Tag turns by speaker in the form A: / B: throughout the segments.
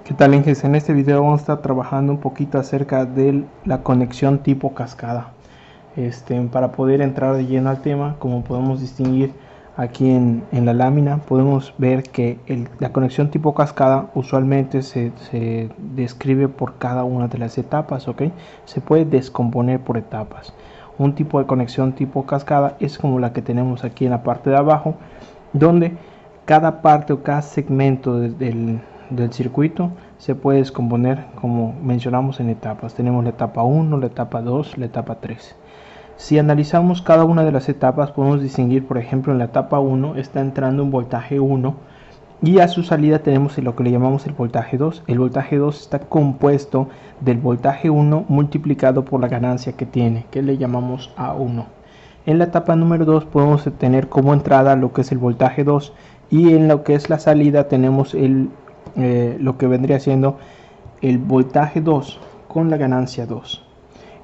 A: ¿Qué tal, Inges? En este video vamos a estar trabajando un poquito acerca de la conexión tipo cascada. Para poder entrar de lleno al tema, como podemos distinguir aquí en la lámina, podemos ver que la conexión tipo cascada usualmente se describe por cada una de las etapas, ¿ok? Se puede descomponer por etapas. Un tipo de conexión tipo cascada es como la que tenemos aquí en la parte de abajo, donde cada parte o cada segmento del circuito se puede descomponer, como mencionamos, en etapas. Tenemos la etapa 1, la etapa 2, la etapa 3. Si analizamos cada una de las etapas, podemos distinguir, por ejemplo, en la etapa 1 está entrando un voltaje 1 y a su salida tenemos lo que le llamamos el voltaje 2. El voltaje 2 está compuesto del voltaje 1 multiplicado por la ganancia que tiene, que le llamamos A1. En la etapa número 2 podemos tener como entrada lo que es el voltaje 2 y en lo que es la salida tenemos lo que vendría siendo el voltaje 2 con la ganancia 2.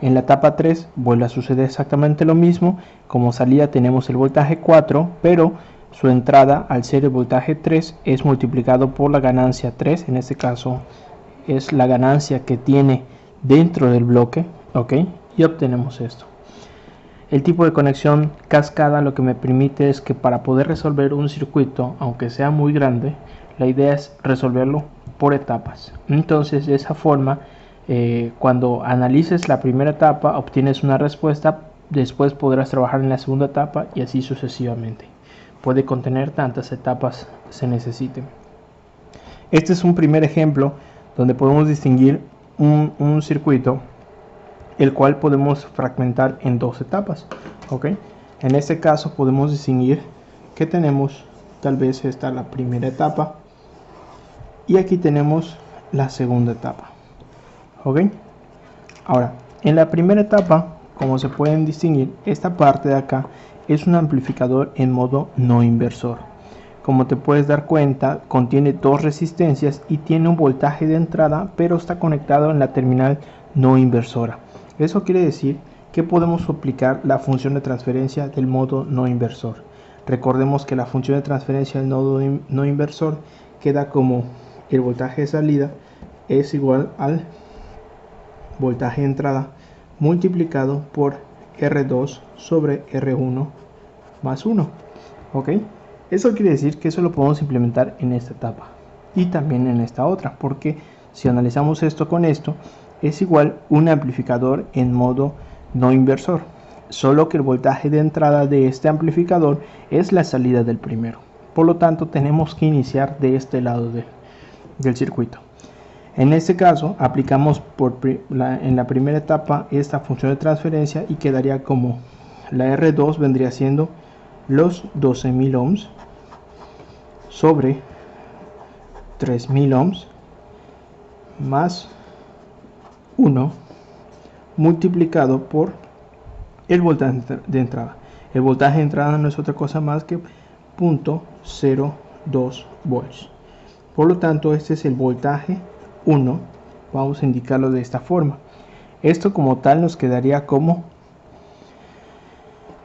A: En la etapa 3 vuelve a suceder exactamente lo mismo. Como salida tenemos el voltaje 4, pero su entrada, al ser el voltaje 3, es multiplicado por la ganancia 3. En este caso es la ganancia que tiene dentro del bloque, ¿ok? Y obtenemos esto. El tipo de conexión cascada lo que me permite es que para poder resolver un circuito, aunque sea muy grande, la idea es resolverlo por etapas. Entonces, de esa forma, cuando analices la primera etapa, obtienes una respuesta, después podrás trabajar en la segunda etapa y así sucesivamente. Puede contener tantas etapas se necesiten. Este es un primer ejemplo donde podemos distinguir un circuito, el cual podemos fragmentar en dos etapas, ¿ok? En este caso podemos distinguir que tenemos, tal vez esta la primera etapa, y aquí tenemos la segunda etapa, ¿ok? Ahora, en la primera etapa, como se pueden distinguir, esta parte de acá es un amplificador en modo no inversor. Como te puedes dar cuenta, contiene dos resistencias y tiene un voltaje de entrada, pero está conectado en la terminal no inversora. Eso quiere decir que podemos aplicar la función de transferencia del modo no inversor. Recordemos que la función de transferencia del nodo no inversor queda como el voltaje de salida es igual al voltaje de entrada multiplicado por R2 sobre R1 más 1. ¿Ok? Eso quiere decir que eso lo podemos implementar en esta etapa y también en esta otra, porque si analizamos esto con esto, es igual un amplificador en modo no inversor, solo que el voltaje de entrada de este amplificador es la salida del primero. Por lo tanto, tenemos que iniciar de este lado del circuito. En este caso, aplicamos en la primera etapa esta función de transferencia y quedaría como la R2 vendría siendo los 12.000 ohms sobre 3.000 ohms más 1 multiplicado por el voltaje de entrada. El voltaje de entrada no es otra cosa más que 0.02 volts. Por lo tanto, este es el voltaje 1. Vamos a indicarlo de esta forma. Esto como tal nos quedaría como,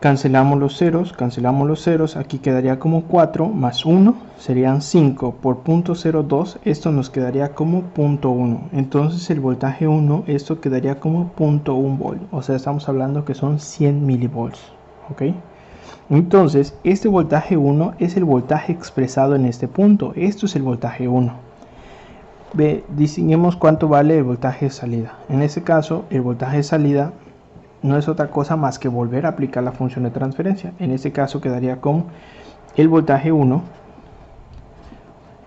A: cancelamos los ceros, aquí quedaría como 4 más 1 serían 5 por 0.02, esto nos quedaría como 0.1. entonces el voltaje 1, esto quedaría como 0.1 volt, o sea, estamos hablando que son 100 milivolts, ¿ok? Entonces este voltaje 1 es el voltaje expresado en este punto, esto es el voltaje 1. Distinguimos cuánto vale el voltaje de salida. En este caso, el voltaje de salida no es otra cosa más que volver a aplicar la función de transferencia. En este caso quedaría como el voltaje 1.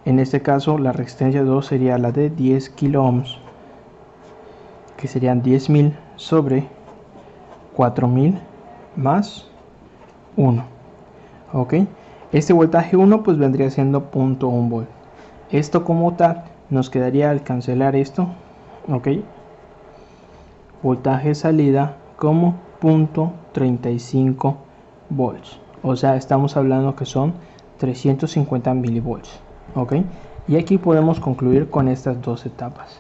A: En este caso la resistencia 2 sería la de 10 kilo ohms, que serían 10.000 sobre 4.000 más 1. ¿Ok? Este voltaje 1 pues vendría siendo 0.1 volt. Esto como tal nos quedaría al cancelar esto, ¿ok? Voltaje de salida como 0.35 volts, o sea, estamos hablando que son 350 milivolts, ¿ok? Y aquí podemos concluir con estas dos etapas,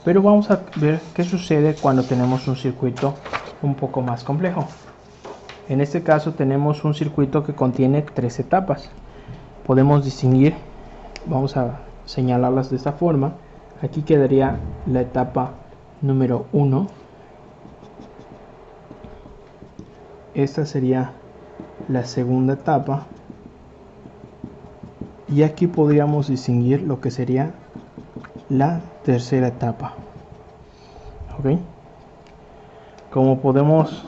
A: pero vamos a ver qué sucede cuando tenemos un circuito un poco más complejo. En este caso tenemos un circuito que contiene tres etapas. Podemos distinguir, vamos a señalarlas de esta forma. Aquí quedaría la etapa número 1. Esta sería la segunda etapa. Y aquí podríamos distinguir lo que sería la tercera etapa. ¿Ok? Como podemos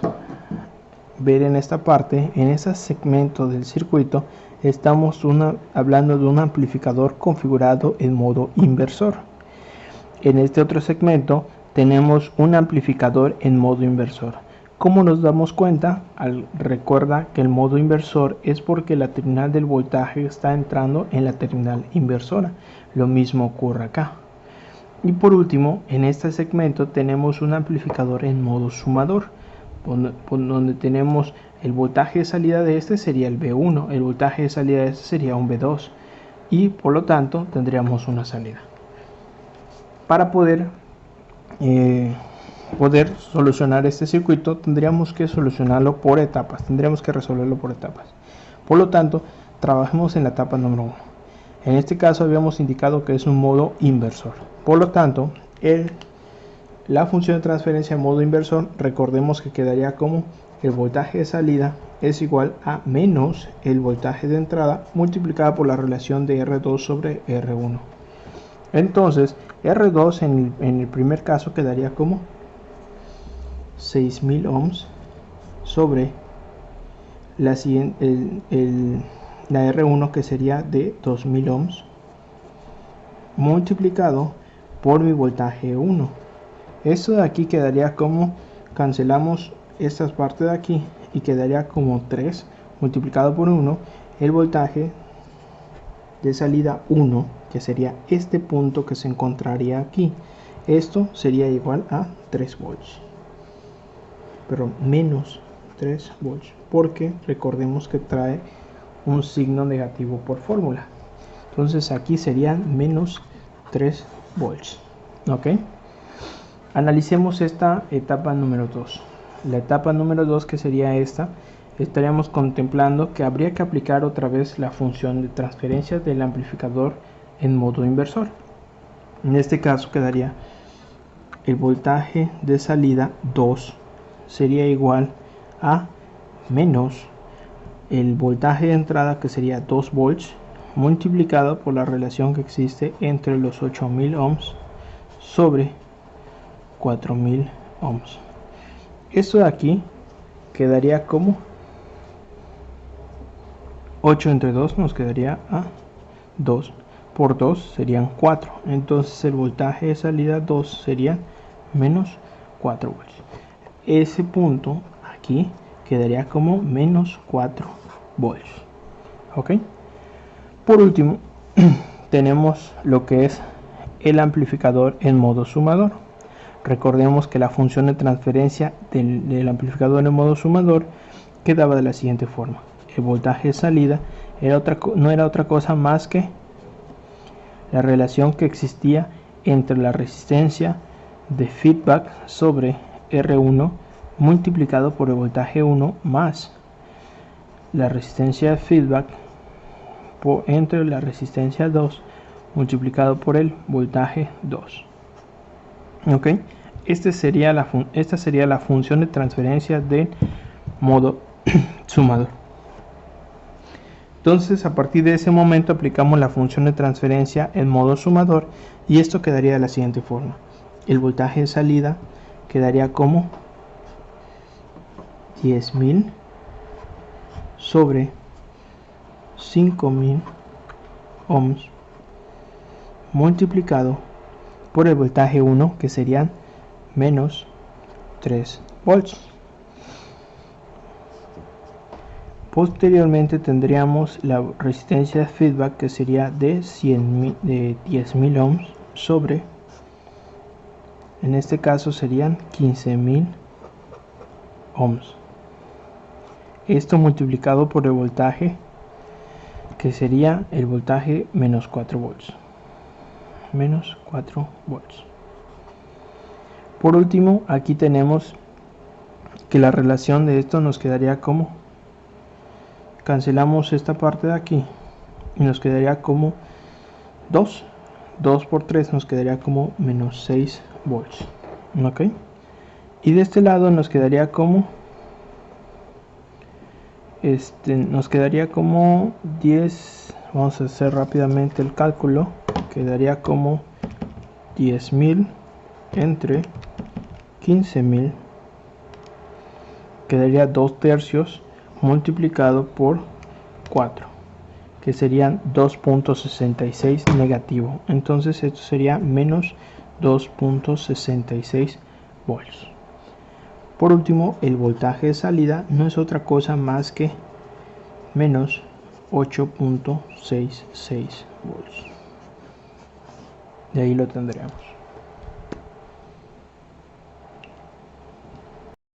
A: ver en esta parte, en este segmento del circuito, estamos hablando de un amplificador configurado en modo inversor. En este otro segmento tenemos un amplificador en modo inversor. ¿Cómo nos damos cuenta? Recuerda que el modo inversor es porque la terminal del voltaje está entrando en la terminal inversora. Lo mismo ocurre acá. Y por último, en este segmento tenemos un amplificador en modo sumador, donde tenemos el voltaje de salida de este sería el V1, el voltaje de salida de este sería un V2, y por lo tanto tendríamos una salida. Para poder solucionar este circuito tendríamos que solucionarlo por etapas, tendríamos que resolverlo por etapas. Por lo tanto, trabajemos en la etapa número 1. En este caso habíamos indicado que es un modo inversor. Por lo tanto, la función de transferencia en modo inversor, recordemos que quedaría como el voltaje de salida es igual a menos el voltaje de entrada multiplicado por la relación de R2 sobre R1. Entonces, R2 en el primer caso quedaría como 6000 ohms sobre la R1, que sería de 2000 ohms multiplicado por mi voltaje 1. Esto de aquí quedaría como, cancelamos estas partes de aquí y quedaría como 3 multiplicado por 1, el voltaje de salida 1, que sería este punto que se encontraría aquí. Esto sería igual a 3 volts, pero menos 3 volts, porque recordemos que trae un signo negativo por fórmula. Entonces aquí serían menos 3 volts. ¿Ok? Analicemos esta etapa número 2. La etapa número 2, que sería esta, estaríamos contemplando que habría que aplicar otra vez la función de transferencia del amplificador en modo inversor. En este caso quedaría el voltaje de salida 2 sería igual a menos el voltaje de entrada, que sería 2 volts, multiplicado por la relación que existe entre los 8000 ohms sobre 4000 ohms. Esto de aquí quedaría como 8 entre 2 nos quedaría a 2 por 2 serían 4. Entonces el voltaje de salida 2 sería menos 4 volts. Ese punto aquí quedaría como menos 4 volts. ¿Ok? Por último, tenemos lo que es el amplificador en modo sumador. Recordemos que la función de transferencia del amplificador en modo sumador quedaba de la siguiente forma. El voltaje de salida no era otra cosa más que la relación que existía entre la resistencia de feedback sobre R1 multiplicado por el voltaje 1 más la resistencia de feedback entre la resistencia 2 multiplicado por el voltaje 2. ¿Ok? Esta sería la función de transferencia de modo sumador. Entonces, a partir de ese momento aplicamos la función de transferencia en modo sumador y esto quedaría de la siguiente forma. El voltaje de salida quedaría como 10.000 sobre 5000 ohms multiplicado por el voltaje 1, que serían menos 3 volts. Posteriormente tendríamos la resistencia de feedback, que sería de 10.000 ohms sobre, en este caso serían 15.000 ohms. Esto multiplicado por el voltaje, que sería el voltaje menos 4 volts. Menos 4 volts. Por último, aquí tenemos que la relación de esto nos quedaría como, cancelamos esta parte de aquí y nos quedaría como 2 2 por 3 nos quedaría como menos 6 volts. ¿Ok? Y de este lado nos quedaría como nos quedaría como 10. Vamos a hacer rápidamente el cálculo. Quedaría como 10.000 entre 15.000. Quedaría 2 tercios multiplicado por 4, que serían 2.66 negativo. Entonces esto sería menos 2.66 volts. Por último, el voltaje de salida no es otra cosa más que menos 8.66 volts. De ahí lo tendremos.